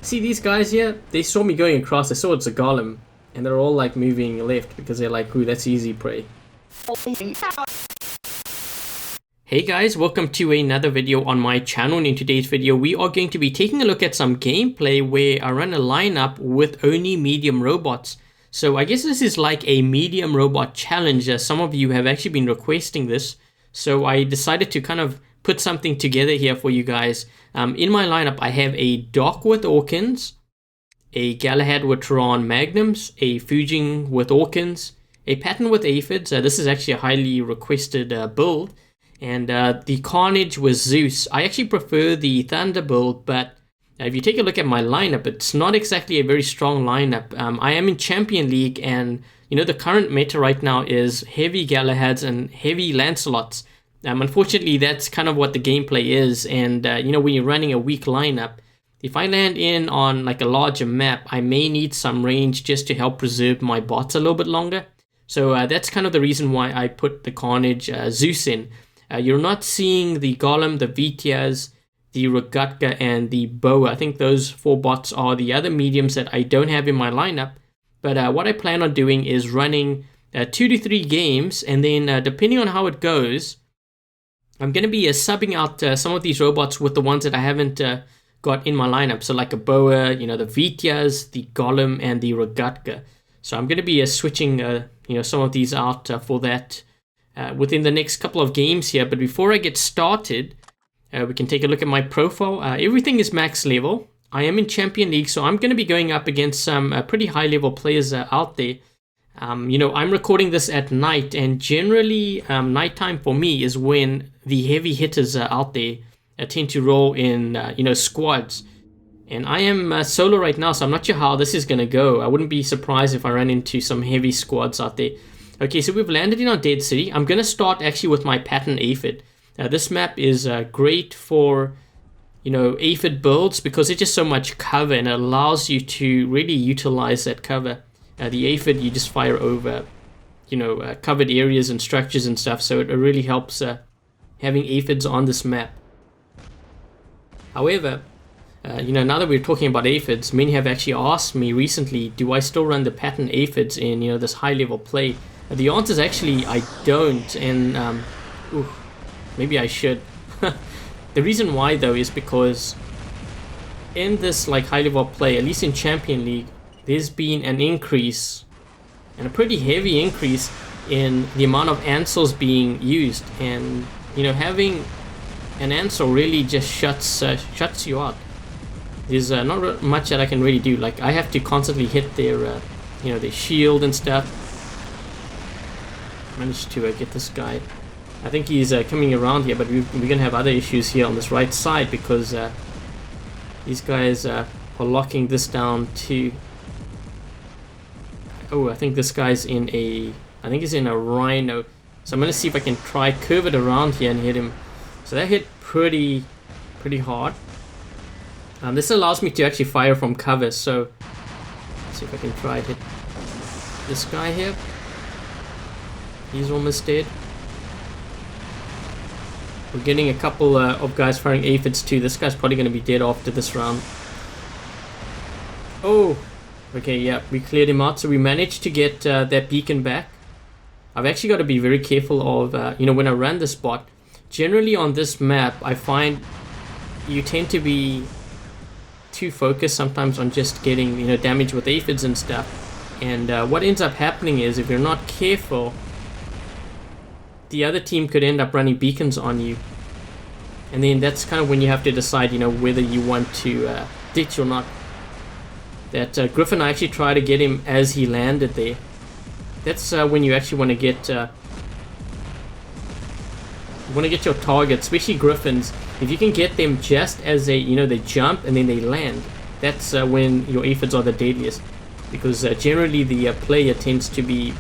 See these guys here? They saw me going across. They saw it's a golem. And they're all like moving left because they're like, ooh, that's easy prey. Hey guys, welcome to another video on my channel. And in today's video, we are going to be taking a look at some gameplay where I run a lineup with only medium robots. So I guess this is like a medium robot challenge. Some of you have actually been requesting this. So I decided to kind of put something together here for you guys. In my lineup, I have a Doc with Orkins, a Galahad with Tehran Magnums, a Fujing with Orkins, a Patton with Aphids. This is actually a highly requested build. And the Carnage with Zeus. I actually prefer the Thunder build, but if you take a look at my lineup, it's not exactly a very strong lineup. I am in Champion League, and you know the current meta right now is heavy Galahads and heavy Lancelots. Unfortunately, that's kind of what the gameplay is, and you know when you're running a weak lineup, if I land in on like a larger map, I may need some range just to help preserve my bots a little bit longer. So that's kind of the reason why I put the Carnage Zeus in. You're not seeing the Golem, the Vityas, the Rogatka, and the Boa. I think those 4 bots are the other mediums that I don't have in my lineup. But what I plan on doing is running 2 to 3 games, and then depending on how it goes, I'm going to be subbing out some of these robots with the ones that I haven't got in my lineup. So like a Boa, you know, the Vityas, the Golem, and the Rogatka. So I'm going to be switching you know, some of these out for that within the next couple of games here. But before I get started, we can take a look at my profile. Everything is max level. I am in Champion League, so I'm going to be going up against some pretty high level players out there. You know, I'm recording this at night, and generally nighttime for me is when the heavy hitters out there tend to roll in, you know, squads. And I am solo right now, so I'm not sure how this is going to go. I wouldn't be surprised if I ran into some heavy squads out there. Okay, so we've landed in our Dead City. I'm going to start actually with my Patton Aphid. This map is great for, you know, aphid builds because it's just so much cover and it allows you to really utilize that cover. The aphid, you just fire over, you know, covered areas and structures and stuff, so it really helps having aphids on this map. However, you know, now that we're talking about aphids, many have actually asked me recently, do I still run the Patton aphids in, you know, this high level play? The answer is actually I don't, and maybe I should. The reason why though is because in this like high level play, at least in Champion League, there's been an increase, and a pretty heavy increase, in the amount of ansels being used. And you know, having an ansel really just shuts you out. There's not much that I can really do. Like I have to constantly hit their you know, their shield and stuff. Managed to get this guy. I think he's coming around here, but we're gonna have other issues here on this right side because these guys are locking this down too. Oh, I think this guy's in a, I think he's in a Rhino. So I'm gonna see if I can try curve it around here and hit him. So that hit pretty hard. This allows me to actually fire from cover. So let's see if I can try to hit this guy here. He's almost dead. We're getting a couple of guys firing aphids too. This guy's probably going to be dead after this round. Oh, okay, yeah, we cleared him out. So we managed to get that beacon back. I've actually got to be very careful of, you know, when I run this bot. Generally on this map, I find you tend to be too focused sometimes on just getting, you know, damage with aphids and stuff. And what ends up happening is if you're not careful, the other team could end up running beacons on you, and then that's kind of when you have to decide, you know, whether you want to ditch or not. That Griffin, I actually tried to get him as he landed there. That's when you actually want to get your target, especially Griffins. If you can get them just as they, you know, they jump and then they land, that's when your aphids are the deadliest, because generally the player tends to be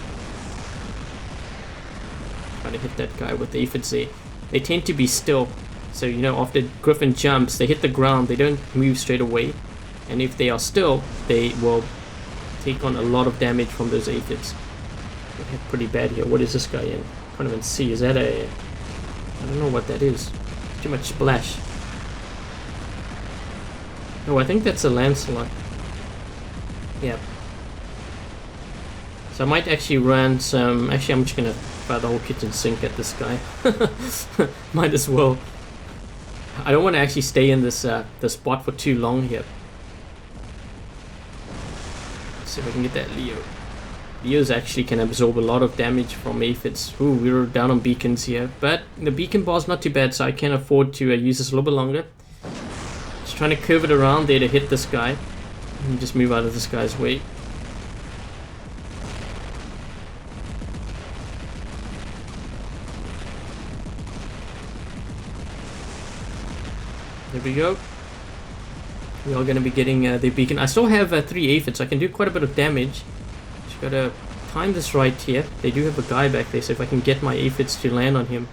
to hit that guy with the aphids there. They tend to be still, so you know, after Griffin jumps, they hit the ground, they don't move straight away, and if they are still, they will take on a lot of damage from those aphids. They hit pretty bad here. What is this guy in? Can't even see. Is that a, I don't know what that is. Too much splash. Oh, I think that's a Lancelot. Yeah. So I might actually run some... Actually, I'm just going to fire the whole kitchen sink at this guy. Might as well. I don't want to actually stay in this spot for too long here. Let's see if I can get that Leo. Leos actually can absorb a lot of damage from aphids. Ooh, we're down on beacons here. But the beacon bar's not too bad, so I can afford to use this a little bit longer. Just trying to curve it around there to hit this guy. And just move out of this guy's way. There we go. We are going to be getting the beacon. I still have 3 aphids, so I can do quite a bit of damage. Just got to time this right here. They do have a guy back there, so if I can get my aphids to land on him.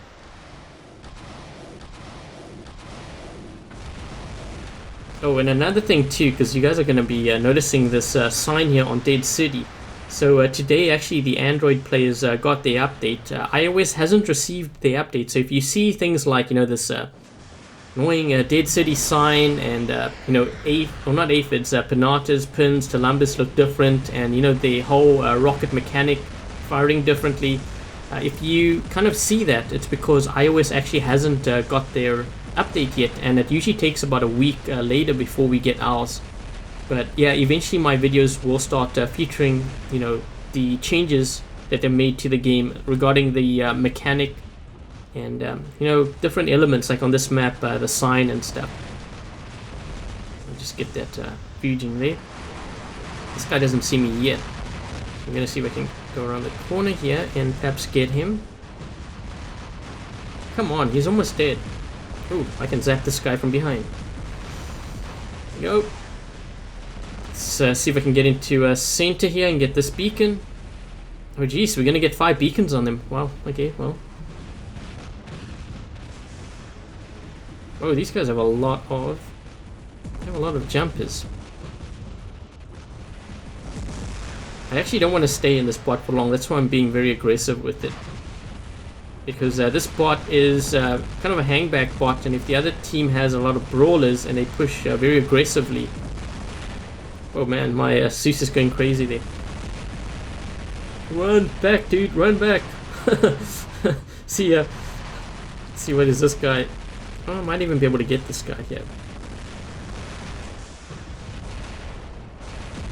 Oh, and another thing too, because you guys are going to be noticing this sign here on Dead City. So today, actually, the Android players got their update. iOS hasn't received the update, so if you see things like, this annoying Dead City sign and, not aphids, pinatas, pins, Columbus look different, and, the whole rocket mechanic firing differently. If you kind of see that, it's because iOS actually hasn't got their update yet, and it usually takes about a week later before we get ours. But yeah, eventually my videos will start featuring, the changes that they made to the game regarding the mechanic and, different elements like on this map, the sign and stuff. I'll just get that fuging there. This guy doesn't see me yet. I'm going to see if I can go around the corner here and perhaps get him. Come on, he's almost dead. Ooh, I can zap this guy from behind. There we go. Let's see if I can get into center here and get this beacon. Oh jeez, we're gonna get 5 beacons on them. Wow, okay, well. Oh, these guys have a lot of... They have a lot of jumpers. I actually don't want to stay in this bot for long, that's why I'm being very aggressive with it. Because this bot is kind of a hangback bot, and if the other team has a lot of brawlers and they push very aggressively... Oh man, my Zeus is going crazy there. Run back, dude, run back! See ya. Let's see, what is this guy? Oh, I might even be able to get this guy here.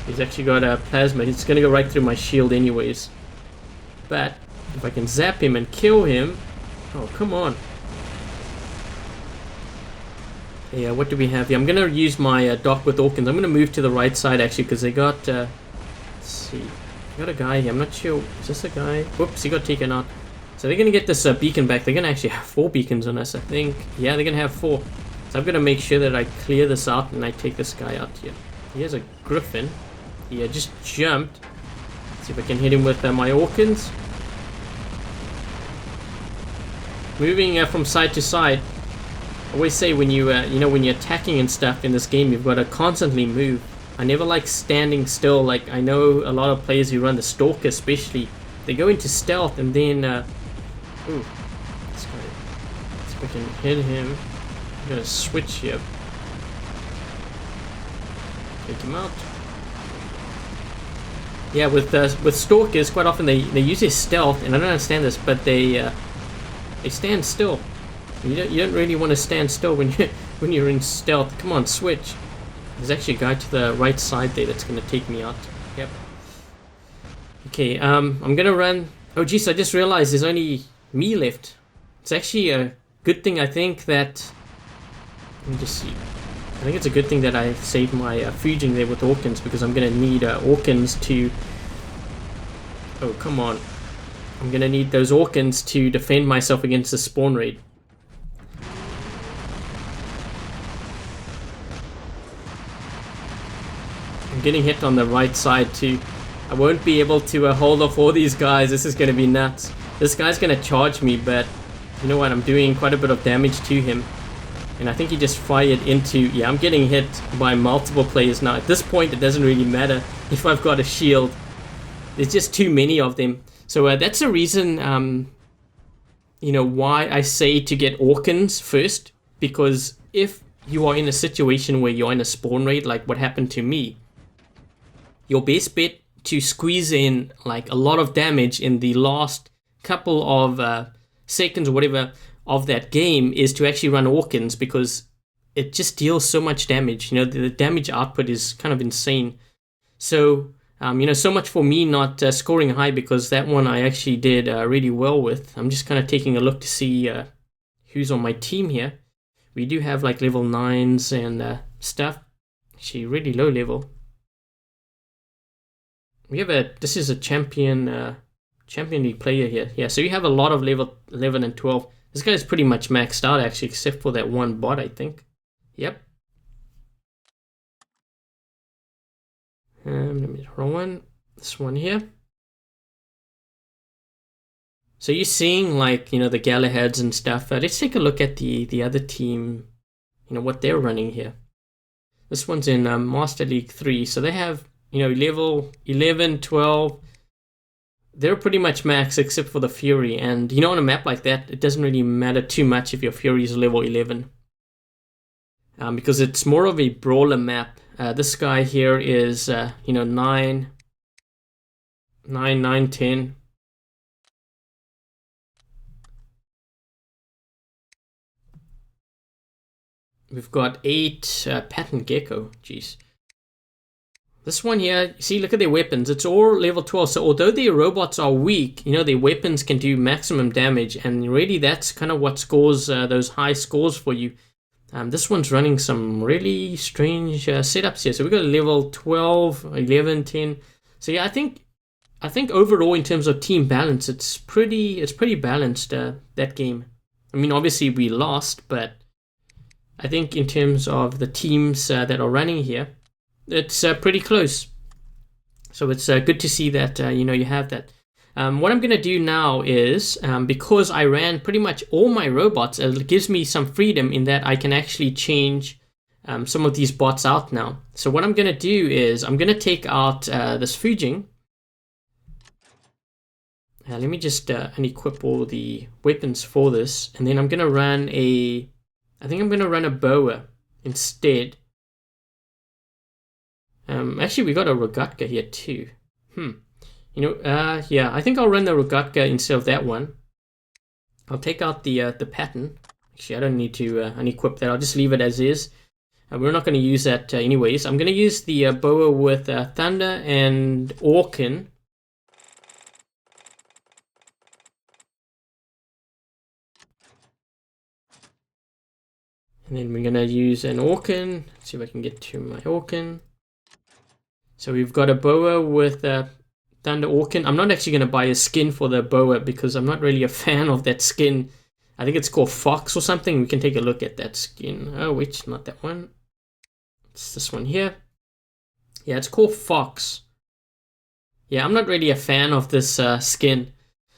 He's actually got a plasma. He's gonna go right through my shield anyways. But if I can zap him and kill him... Oh, come on. Yeah, what do we have here? I'm going to use my dock with Orkins. I'm going to move to the right side, actually, because they got... let's see. They got a guy here. I'm not sure. Is this a guy? Whoops, he got taken out. So they're going to get this beacon back. They're going to actually have 4 beacons on us, I think. Yeah, they're going to have 4. So I'm going to make sure that I clear this out and I take this guy out here. He has a griffin. He just jumped. Let's see if I can hit him with my Orkins. Moving from side to side. I always say when you when you're attacking and stuff in this game, you've got to constantly move. I never like standing still. Like, I know a lot of players who run the Stalker especially, they go into stealth and then ooh, this guy. Let's see if I can hit him. I'm gonna switch here. Take him out. Yeah, with Stalkers, quite often they use their stealth, and I don't understand this, but they stand still. You don't really want to stand still when you're in stealth. Come on, switch. There's actually a guy to the right side there that's going to take me out. Yep. Okay, I'm going to run... Oh, geez, I just realized there's only me left. It's actually a good thing, I think, that... Let me just see. I think it's a good thing that I saved my fuging there with Orkins, because I'm going to need Orkins to... Oh, come on. I'm going to need those Orkins to defend myself against the spawn raid. I'm getting hit on the right side too. I won't be able to hold off all these guys. This is going to be nuts. This guy's going to charge me, but you know what? I'm doing quite a bit of damage to him. And I think he just fired into... Yeah, I'm getting hit by multiple players now. At this point, it doesn't really matter if I've got a shield. There's just too many of them. So that's the reason, why I say to get Orkins first. Because if you are in a situation where you're in a spawn raid, like what happened to me, your best bet to squeeze in like a lot of damage in the last couple of seconds or whatever of that game is to actually run Orkins, because it just deals so much damage. You know, the damage output is kind of insane. So, you know, so much for me not scoring high, because that one I actually did really well with. I'm just kind of taking a look to see who's on my team here. We do have like level 9s and stuff. Actually, really low level. We have this is a champion league player here. Yeah, so you have a lot of level 11 and 12. This guy's pretty much maxed out actually, except for that one bot, I think. Yep. Let me wrong one. This one here. So you're seeing like, you know, the Galahads and stuff. Let's take a look at the other team, you know, what they're running here. This one's in Master League 3. So they have, you know, level 11, 12. They're pretty much max except for the Fury. And, you know, on a map like that, it doesn't really matter too much if your Fury is level 11. Because it's more of a brawler map. This guy here is, you know, 9, 10. We've got 8 Patton Gecko. Jeez. This one here, see, look at their weapons. It's all level 12. So although their robots are weak, you know, their weapons can do maximum damage. And really, that's kind of what scores those high scores for you. This one's running some really strange setups here. So we've got a level 12, 11, 10. So yeah, I think overall in terms of team balance, it's pretty balanced, that game. I mean, obviously we lost, but I think in terms of the teams that are running here, it's pretty close. So it's good to see that, you know, you have that. What I'm going to do now is, because I ran pretty much all my robots, it gives me some freedom in that I can actually change some of these bots out now. So what I'm going to do is, I'm going to take out this Fujing. Let me just unequip all the weapons for this. And then I'm going to run I think I'm going to run a Boa instead. Actually, we got a Rogatka here too. You know, yeah, I think I'll run the Rogatka instead of that one. I'll take out the Patton. Actually, I don't need to unequip that. I'll just leave it as is. We're not going to use that anyways. I'm going to use the Boa with Thunder and Orkin. And then we're going to use an Orkin. Let's see if I can get to my Orkin. So we've got a Boa with Thunder Orkin. I'm not actually going to buy a skin for the Boa because I'm not really a fan of that skin. I think it's called Fox or something. We can take a look at that skin. Oh, wait, not that one. It's this one here. Yeah, it's called Fox. Yeah, I'm not really a fan of this skin.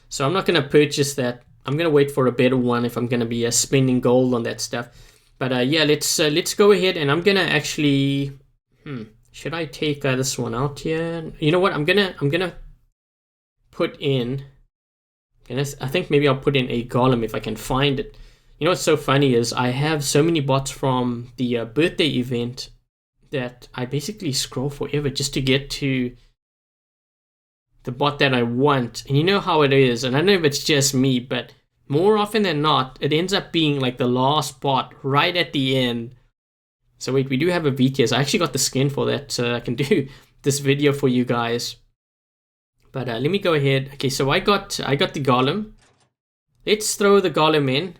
So I'm not going to purchase that. I'm going to wait for a better one if I'm going to be spending gold on that stuff. But yeah, let's go ahead and I'm going to actually... Should I take this one out here? You know what? I'm gonna put in. I think maybe I'll put in a golem if I can find it. You know what's so funny is I have so many bots from the birthday event that I basically scroll forever just to get to the bot that I want. And you know how it is. And I don't know if it's just me, but more often than not, it ends up being like the last bot right at the end. So wait, we do have a VTS. I actually got the skin for that, so I can do this video for you guys. But let me go ahead. Okay, so I got the golem. Let's throw the golem in.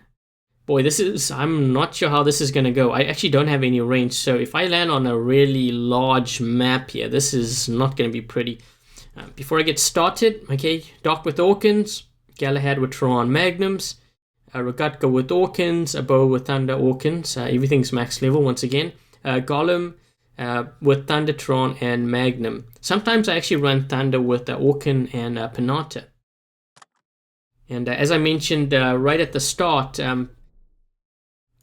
Boy, I'm not sure how this is going to go. I actually don't have any range, so if I land on a really large map here, this is not going to be pretty. Before I get started, okay, Doc with Orkins, Galahad with Tron Magnums, Rogatka with Orkins, a Boa with Thunder Orkins, everything's max level once again. Golem with Thundertron and Magnum. Sometimes I actually run Thunder with Orkin and Panata. And as I mentioned right at the start,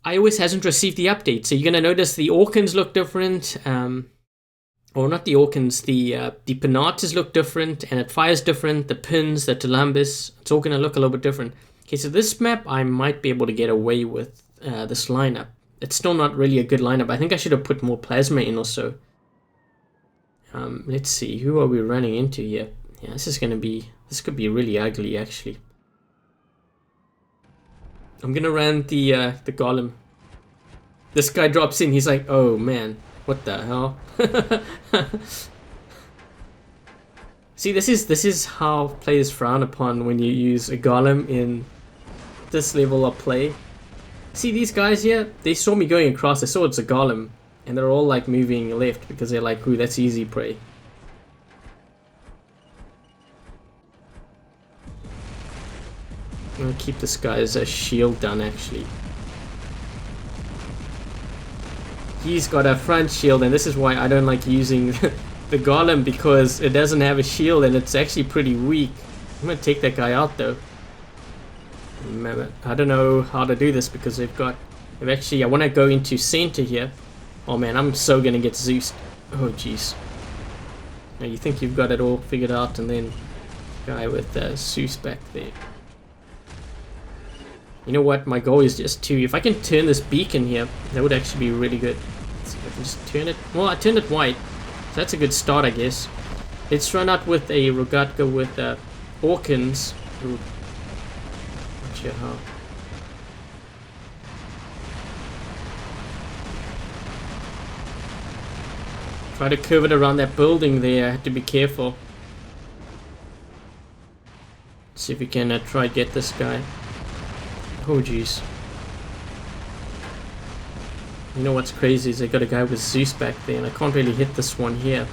iOS hasn't received the update, so you're going to notice the Orkins look different. Or not the Orkins, the Panatas look different, and it fires different. The pins, the Tulumbus, it's all going to look a little bit different. Okay, so this map I might be able to get away with this lineup. it's still not really a good lineup. I think I should have put more plasma in or so. Let's see, who are we running into here? Yeah, this could be really ugly actually. I'm gonna run the golem. This guy drops in, he's like, oh man, what the hell? See, this is how players frown upon when you use a golem in this level of play. See these guys here? They saw me going across, they saw it's a golem, and they're all like moving left because they're like, ooh, that's easy prey. I'm gonna keep this guy's shield down actually. He's got a front shield, and this is why I don't like using the golem, because it doesn't have a shield and it's actually pretty weak. I'm gonna take that guy out though. Remember, I don't know how to do this because they've actually, I want to go into center here. Oh man, I'm so gonna get Zeused. Oh jeez. Now you think you've got it all figured out, and then guy with Zeus back there. You know what, my goal is just to, if I can turn this beacon here, that would actually be really good. Let's see if I can just turn it. Well, I turned it white, so that's a good start, I guess. Let's run out with a Rogatka with Orkans. Ooh. Not sure how. Try to curve it around that building there, I have to be careful. See if we can try to get this guy. Oh jeez. You know what's crazy is I got a guy with Zeus back there and I can't really hit this one here.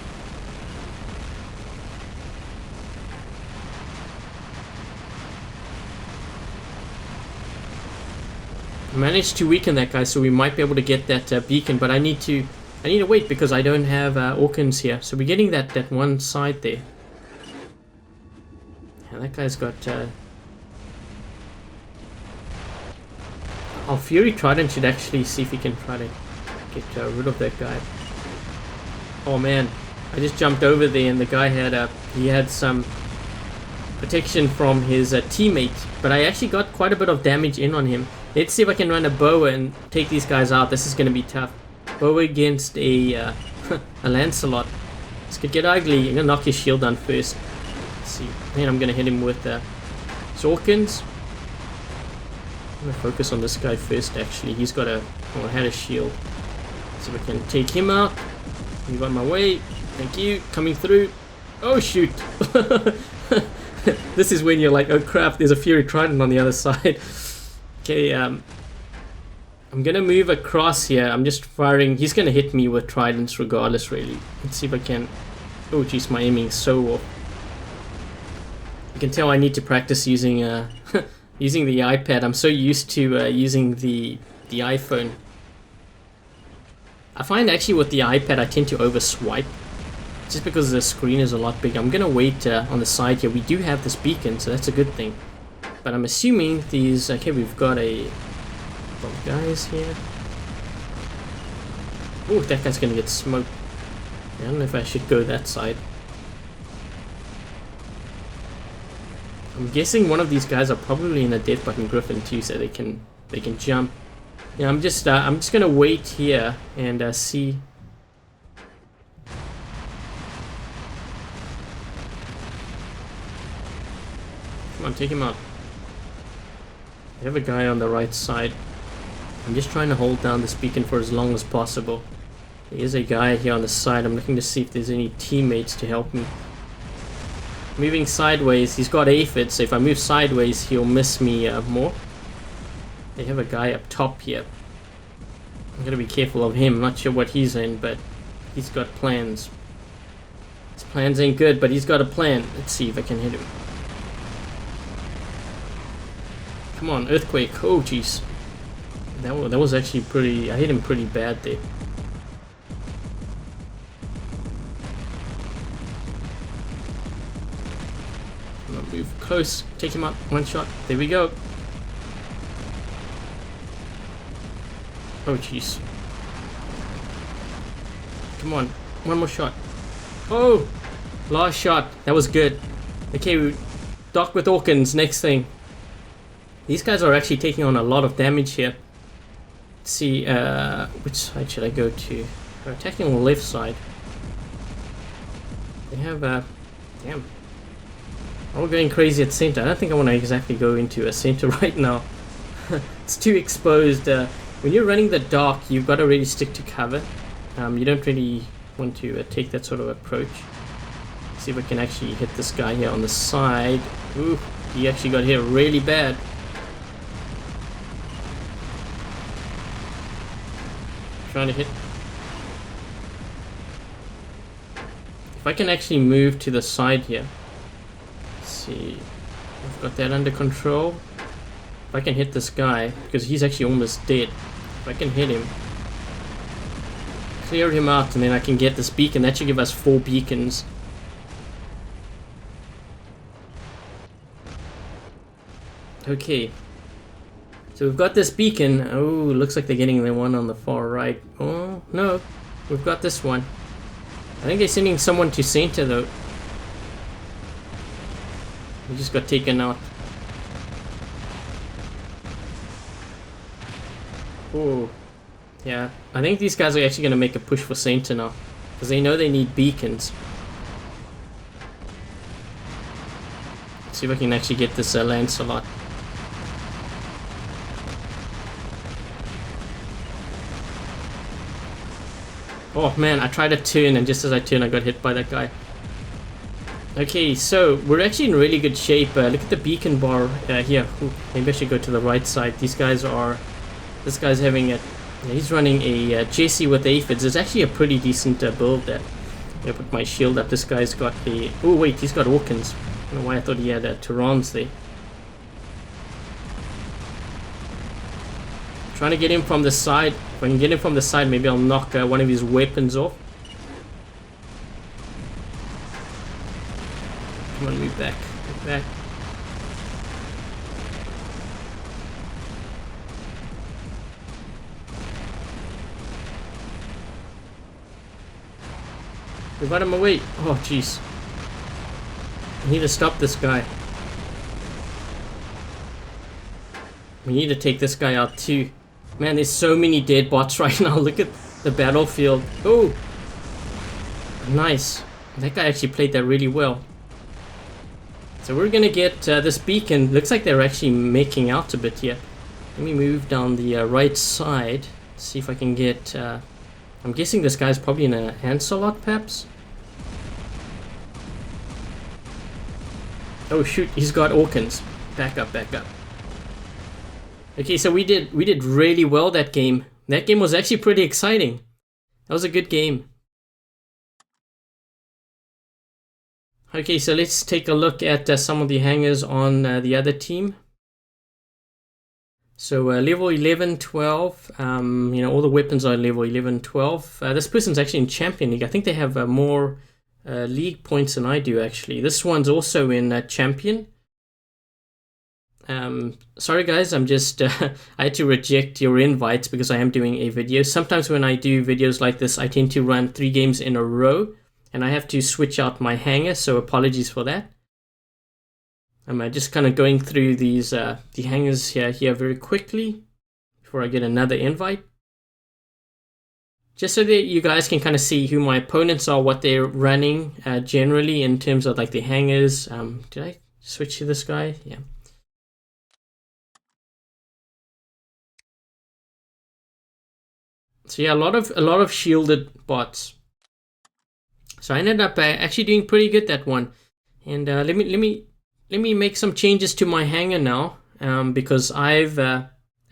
I managed to weaken that guy, so we might be able to get that beacon, but I need to wait because I don't have Orkans here. So we're getting that one side there. Yeah, that guy's got our Fury Trident should actually see if we can try to get rid of that guy. Oh man, I just jumped over there and the guy had some protection from his teammate, but I actually got quite a bit of damage in on him. Let's see if I can run a Boa and take these guys out. This is going to be tough. Boa against a a Lancelot. This could get ugly. I'm going to knock his shield down first. Let's see. Then I'm going to hit him with Zorkins. I'm going to focus on this guy first actually. He's got had a shield. So we can take him out. Move out my way. Thank you. Coming through. Oh shoot. This is when you're like, oh crap, there's a Fury Trident on the other side. Okay, I'm gonna move across here. I'm just firing. He's gonna hit me with tridents regardless, really. Let's see if I can. Oh jeez, my aiming's so off. You can tell I need to practice using using the iPad. I'm so used to using the iPhone. I find actually with the iPad I tend to overswipe just because the screen is a lot bigger. I'm gonna wait on the side here. We do have this beacon, so that's a good thing. But I'm assuming these. Okay, we've got a couple of guys here. Oh, that guy's gonna get smoked. I don't know if I should go that side. I'm guessing one of these guys are probably in a death button griffin too, so they can jump. Yeah, I'm just gonna wait here and see. Come on, take him out. I have a guy on the right side. I'm just trying to hold down this beacon for as long as possible. There is a guy here on the side. I'm looking to see if there's any teammates to help me. Moving sideways, he's got aphid, so if I move sideways, he'll miss me more. They have a guy up top here. I'm gonna be careful of him. I'm not sure what he's in, but he's got plans. His plans ain't good, but he's got a plan. Let's see if I can hit him. Come on, earthquake. Oh jeez, that was actually pretty. I hit him pretty bad there. I'm gonna move close, take him out, one shot. There we go. Oh jeez. Come on, one more shot. Oh, last shot. That was good. Okay, we dock with Orkans. Next thing. These guys are actually taking on a lot of damage here. Let's see, which side should I go to? We're attacking on the left side. They have damn. Oh, we're going crazy at center. I don't think I want to exactly go into a center right now. It's too exposed. When you're running the dark, you've got to really stick to cover. You don't really want to take that sort of approach. See if I can actually hit this guy here on the side. Ooh, he actually got hit really bad. Trying to hit. If I can actually move to the side here. Let's see. I've got that under control. If I can hit this guy, because he's actually almost dead. If I can hit him. Clear him out, and then I can get this beacon. That should give us 4 beacons. Okay, so we've got this beacon. Oh, looks like they're getting the one on the far right. Oh, no, we've got this one. I think they're sending someone to center though. We just got taken out. Oh, yeah, I think these guys are actually going to make a push for center now, because they know they need beacons. Let's see if I can actually get this Lancelot. Oh man, I tried to turn, and just as I turned I got hit by that guy. Okay, so we're actually in really good shape. Look at the beacon bar here. Ooh, maybe I should go to the right side. These guys are... This guy's having a... He's running a Jesse with aphids. It's actually a pretty decent build there. I'm gonna put my shield up. This guy's got the... Oh wait, he's got Orkans. I don't know why I thought he had Terrans there. Trying to get him from the side. If I can get him from the side, maybe I'll knock one of his weapons off. Come on, move back. Move back. We got him away. Oh, jeez. I need to stop this guy. We need to take this guy out too. Man, there's so many dead bots right now. Look at the battlefield. Oh! Nice. That guy actually played that really well. So we're gonna get this beacon. Looks like they're actually making out a bit here. Let me move down the right side. See if I can get... I'm guessing this guy's probably in a Lancelot, perhaps? Oh shoot, he's got Orkans. Back up, back up. Okay, so we did really well that game. That game was actually pretty exciting. That was a good game. Okay, so let's take a look at some of the hangers on the other team. So level 11, 12, you know, all the weapons are level 11, 12. This person's actually in Champion League. I think they have more league points than I do, actually. This one's also in Champion. Sorry guys, I'm just, I had to reject your invites because I am doing a video. Sometimes when I do videos like this, I tend to run 3 games in a row, and I have to switch out my hanger, so apologies for that. I'm just kind of going through these, the hangers here very quickly before I get another invite. Just so that you guys can kind of see who my opponents are, what they're running generally in terms of like the hangers. Did I switch to this guy? Yeah. So yeah, a lot of shielded bots. So I ended up actually doing pretty good that one. And let me make some changes to my hanger now, because I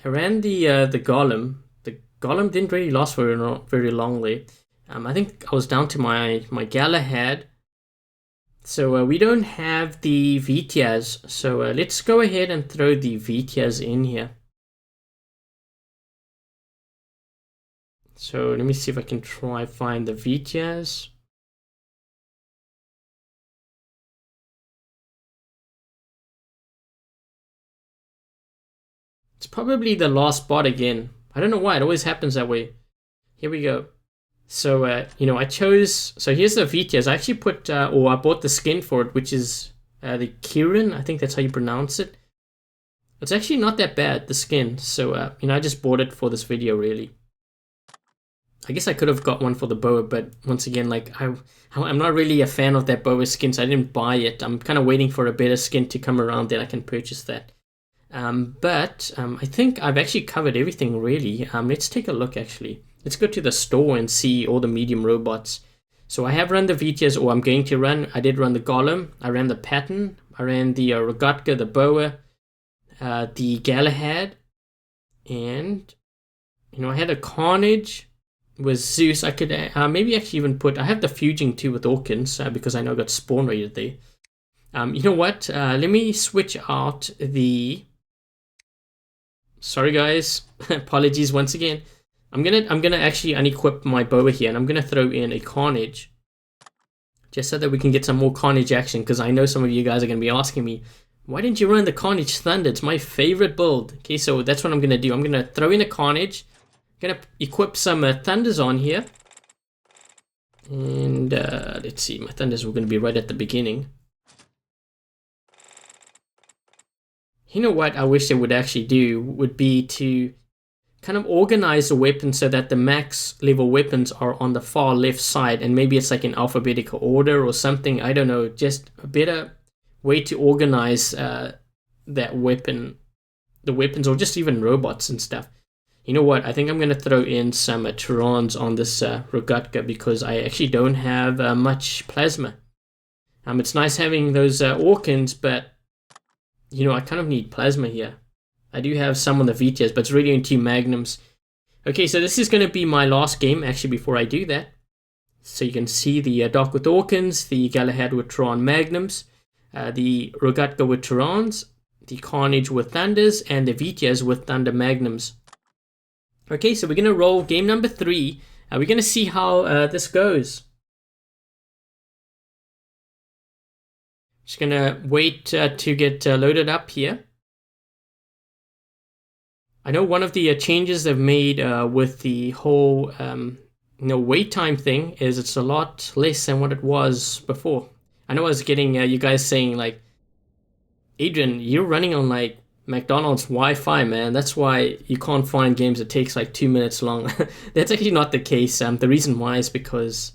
ran the golem. The golem didn't really last very longly. I think I was down to my Galahad. So we don't have the Vitias. So let's go ahead and throw the Vitias in here. So let me see if I can try find the Vitias. It's probably the last bot again. I don't know why, it always happens that way. Here we go. So, you know, I chose... So here's the Vitias. I actually put, or I bought the skin for it, which is the Kirin. I think that's how you pronounce it. It's actually not that bad, the skin. So, you know, I just bought it for this video, really. I guess I could have got one for the boa, but once again, like, I'm not really a fan of that boa skin, so I didn't buy it. I'm kind of waiting for a better skin to come around, then I can purchase that. But I think I've actually covered everything, really. Let's take a look, actually. Let's go to the store and see all the medium robots. So I have run the VTS, or I'm going to run. I did run the Golem. I ran the Patton. I ran the Rogatka, the Boa, the Galahad. And, you know, I had a Carnage with Zeus. I could maybe actually even put... I have the Fuging too with Orkins, because I know I got spawn rated there. You know what? Let me switch out the... Sorry guys, apologies once again. I'm gonna actually unequip my boa here, and I'm gonna throw in a Carnage, just so that we can get some more Carnage action. Because I know some of you guys are gonna be asking me, why didn't you run the Carnage Thunder? It's my favorite build. Okay, so that's what I'm gonna do. I'm gonna throw in a Carnage. I'm gonna equip some Thunders on here, and let's see, my Thunders were gonna be right at the beginning. You know what I wish they would actually do would be to kind of organize the weapons so that the max level weapons are on the far left side, and maybe it's like in alphabetical order or something. I don't know, just a better way to organize that weapon, the weapons, or just even robots and stuff. You know what, I think I'm going to throw in some Tyrans on this Rogatka, because I actually don't have much plasma. It's nice having those Orkins, but you know, I kind of need plasma here. I do have some on the VTS, but it's really only 2 Magnums. Okay, so this is going to be my last game, actually, before I do that. So you can see the Dark with Orkins, the Galahad with Tyran Magnums, the Rogatka with Tyrans, the Carnage with Thunders, and the VTS with Thunder Magnums. Okay, so we're going to roll game number 3. We're going to see how this goes. Just going to wait to get loaded up here. I know one of the changes they've made with the whole wait time thing is it's a lot less than what it was before. I know I was getting you guys saying like, Adrian, you're running on like McDonald's Wi-Fi, man. That's why you can't find games that takes like 2 minutes long. That's actually not the case. The reason why is because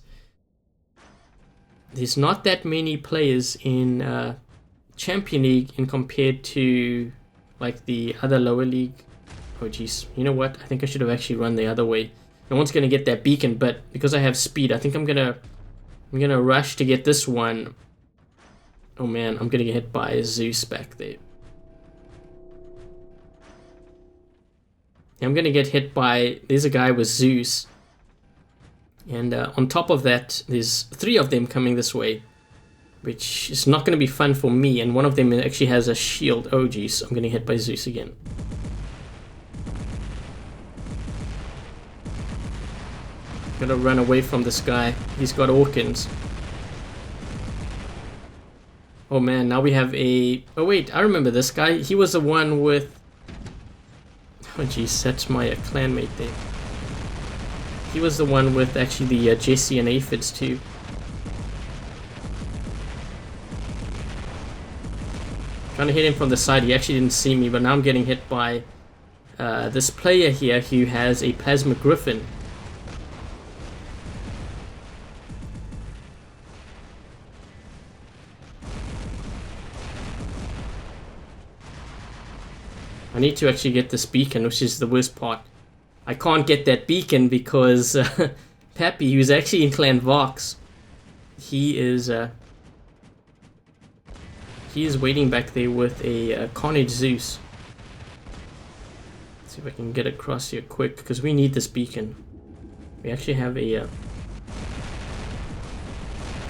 there's not that many players in Champion League in compared to like the other lower league. Oh geez, you know what? I think I should have actually run the other way. No one's gonna get that beacon, but because I have speed, I think I'm gonna rush to get this one. Oh man, I'm gonna get hit by Zeus back there. I'm gonna get hit by... There's a guy with Zeus. And on top of that, there's 3 of them coming this way, which is not going to be fun for me. And one of them actually has a shield. Oh geez, I'm getting hit by Zeus again. Gotta run away from this guy. He's got Orkins. Oh man, now we have a... Oh wait, I remember this guy. He was the one with... Oh jeez, that's my clanmate there. He was the one with actually the Jesse and Aphids too. Trying to hit him from the side. He actually didn't see me, but now I'm getting hit by this player here who has a Plasma Griffin. I need to actually get this beacon, which is the worst part. I can't get that beacon because Pappy, who's actually in Clan Vox, he is waiting back there with a Carnage Zeus. Let's see if I can get across here quick, because we need this beacon. We actually have a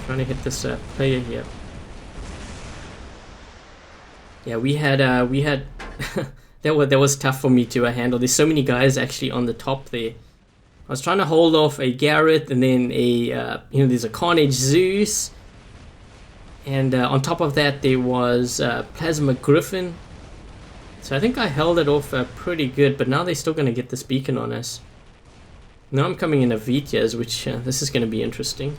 trying to hit this player here. Yeah, we had that was tough for me to handle. There's so many guys actually on the top there. I was trying to hold off a Garrett, and then a there's a Carnage Zeus, and on top of that there was Plasma Griffin. So I think I held it off pretty good, but now they're still going to get this beacon on us. Now I'm coming in a Vitias, which this is going to be interesting.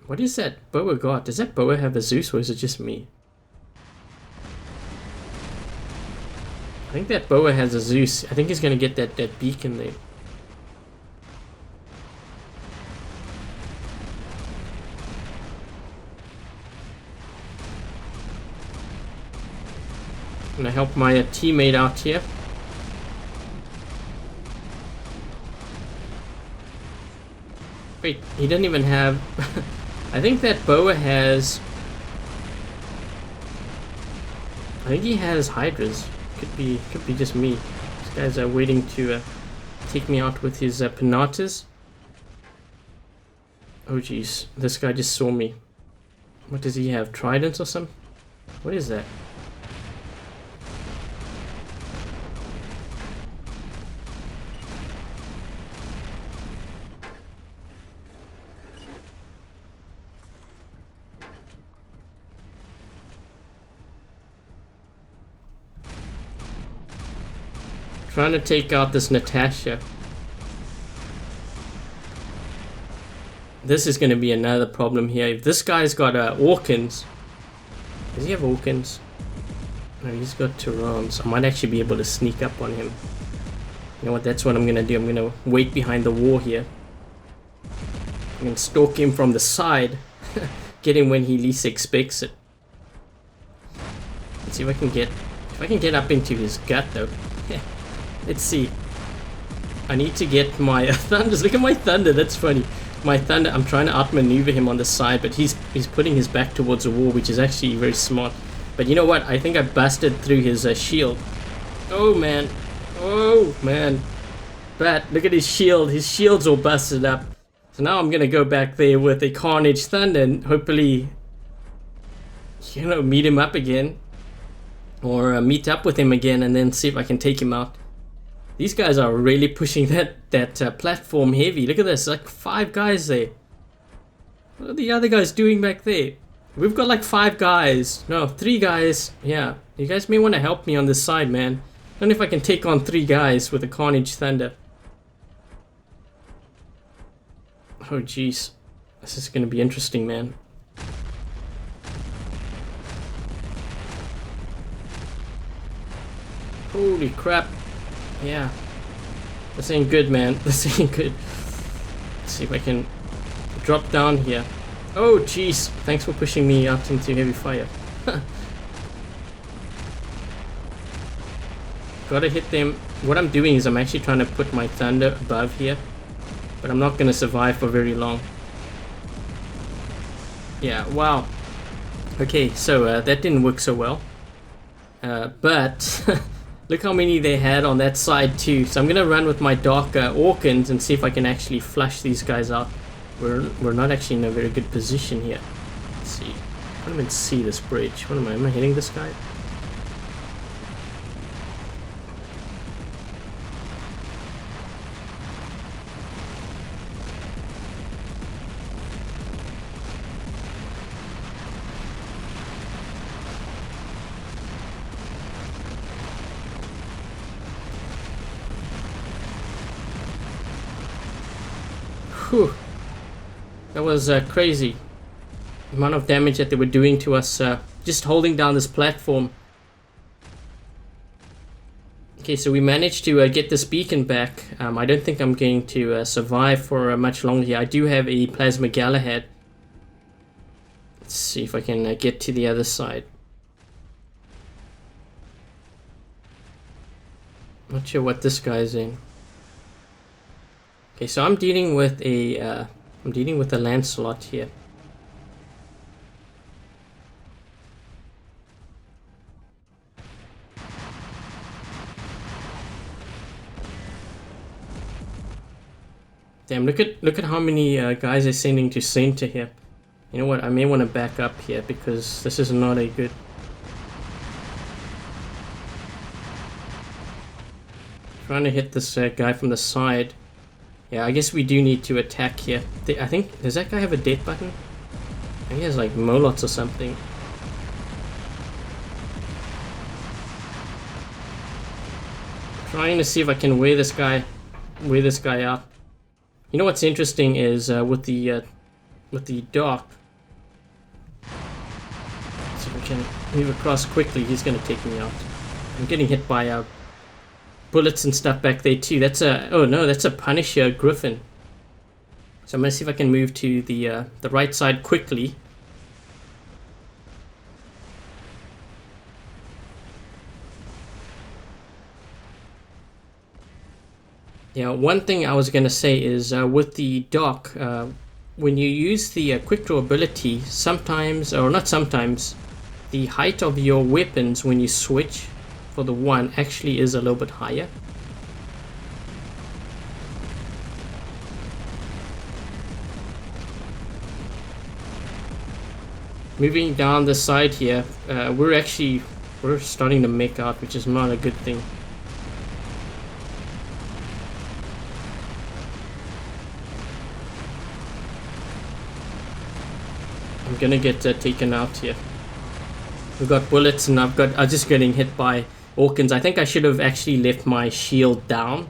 What is that Boa got? Does that Boa have a Zeus or is it just me? I think that Boa has a Zeus. I think he's gonna get that beacon there. Gonna help my teammate out here. Wait, he doesn't even have... I think that Boa has... I think he has Hydras. Could be just me. These guys are waiting to take me out with his Pinatas. Oh jeez, this guy just saw me. What does he have? Tridents or something? What is that? Trying to take out this Natasha. This is going to be another problem here. If this guy's got Orkans. Does he have Orkans? No, he's got Turans. I might actually be able to sneak up on him. You know what? That's what I'm going to do. I'm going to wait behind the wall here. I'm going to stalk him from the side. Get him when he least expects it. Let's see if I can get... If I can get up into his gut though. Let's see. I need to get my thunders. Look at my thunder. That's funny. My thunder. I'm trying to outmaneuver him on the side, but he's putting his back towards the wall, which is actually very smart. But you know what? I think I busted through his shield. Oh man. Oh man. But look at his shield. His shield's all busted up. So now I'm gonna go back there with a Carnage Thunder and hopefully, you know, meet him up again, or meet up with him again, and then see if I can take him out. These guys are really pushing that platform heavy. Look at this, like 5 guys there. What are the other guys doing back there? We've got like 5 guys. No, 3 guys. Yeah, you guys may want to help me on this side, man. I don't know if I can take on 3 guys with a Carnage Thunder. Oh jeez, this is gonna be interesting, man. Holy crap. Yeah. This ain't good, man. This ain't good. Let's see if I can drop down here. Oh, jeez. Thanks for pushing me out into heavy fire. Gotta hit them. What I'm doing is I'm actually trying to put my thunder above here. But I'm not gonna survive for very long. Yeah, wow. Okay, so that didn't work so well. But... Look how many they had on that side too. So I'm gonna run with my dark Orkans and see if I can actually flush these guys out. We're not actually in a very good position here. Let's see. I don't even see this bridge. What am I hitting this guy? Whew. That was crazy. The amount of damage that they were doing to us just holding down this platform. Okay, so we managed to get this beacon back. I don't think I'm going to survive for much longer here. I do have a plasma Galahad. Let's see if I can get to the other side. Not sure what this guy's in. Okay, so I'm dealing with a Lancelot here. Damn, look at how many guys are sending to center here. You know what? I may want to back up here because this is not a good. Trying to hit this guy from the side. Yeah, I guess we do need to attack here. I think, does that guy have a death button? I think he has like Molots or something. Trying to see if I can wear this guy out. You know what's interesting is with the with the dock. So if we can move across quickly, he's going to take me out. I'm getting hit by bullets and stuff back there too. That's a, oh no, that's a Punisher Griffin. So I'm going to see if I can move to the right side quickly. Yeah, one thing I was going to say is with the dock, when you use the quick draw ability, sometimes, or not sometimes, the height of your weapons when you switch for the one actually is a little bit higher. Moving down the side here, we're starting to make out, which is not a good thing. I'm gonna get taken out here. We've got bullets, and I'm just getting hit by Orkans. I think I should have actually left my shield down.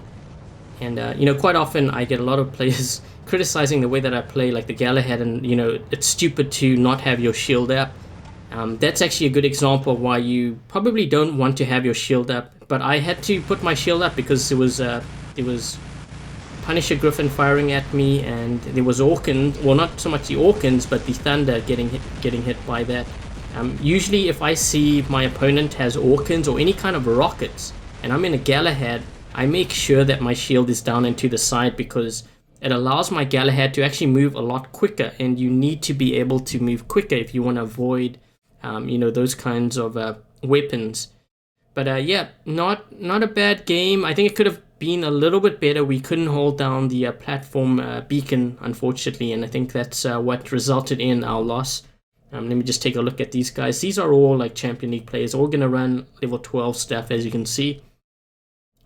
And you know, quite often I get a lot of players criticizing the way that I play, like the Galahad, and you know, it's stupid to not have your shield up. That's actually a good example of why you probably don't want to have your shield up. But I had to put my shield up because it was Punisher Griffin firing at me, and there was Orkans, well, not so much the Orkans, but the Thunder getting hit by that. Usually if I see my opponent has Orkans or any kind of rockets, and I'm in a Galahad, I make sure that my shield is down and to the side, because it allows my Galahad to actually move a lot quicker, and you need to be able to move quicker if you want to avoid, you know, those kinds of weapons. But yeah, not a bad game. I think it could have been a little bit better. We couldn't hold down the platform beacon, unfortunately, and I think that's what resulted in our loss. Let me just take a look at these guys. These are all like Champion League players, all gonna run level 12 stuff, as you can see.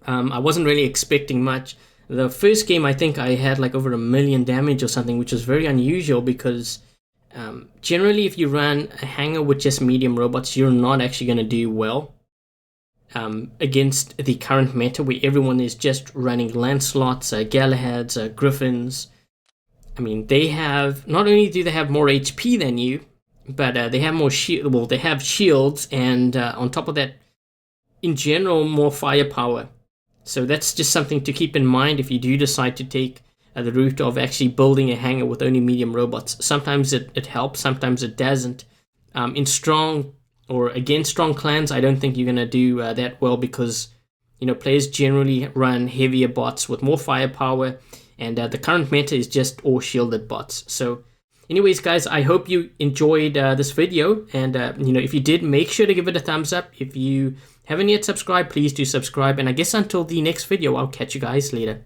I wasn't really expecting much. The first game, I think I had like over 1 million damage or something, which was very unusual because generally if you run a hangar with just medium robots, you're not actually going to do well against the current meta, where everyone is just running Lancelots, Galahads, Griffins. I mean, they have, not only do they have more HP than you, but they have more shield. Well, they have shields, and on top of that, in general, more firepower. So that's just something to keep in mind if you do decide to take the route of actually building a hangar with only medium robots. Sometimes it helps, sometimes it doesn't. In strong or against strong clans, I don't think you're going to do that well, because you know, players generally run heavier bots with more firepower, and the current meta is just all shielded bots. So anyways, guys, I hope you enjoyed this video, and you know, if you did, make sure to give it a thumbs up. If you haven't yet subscribed, please do subscribe, and I guess until the next video, I'll catch you guys later.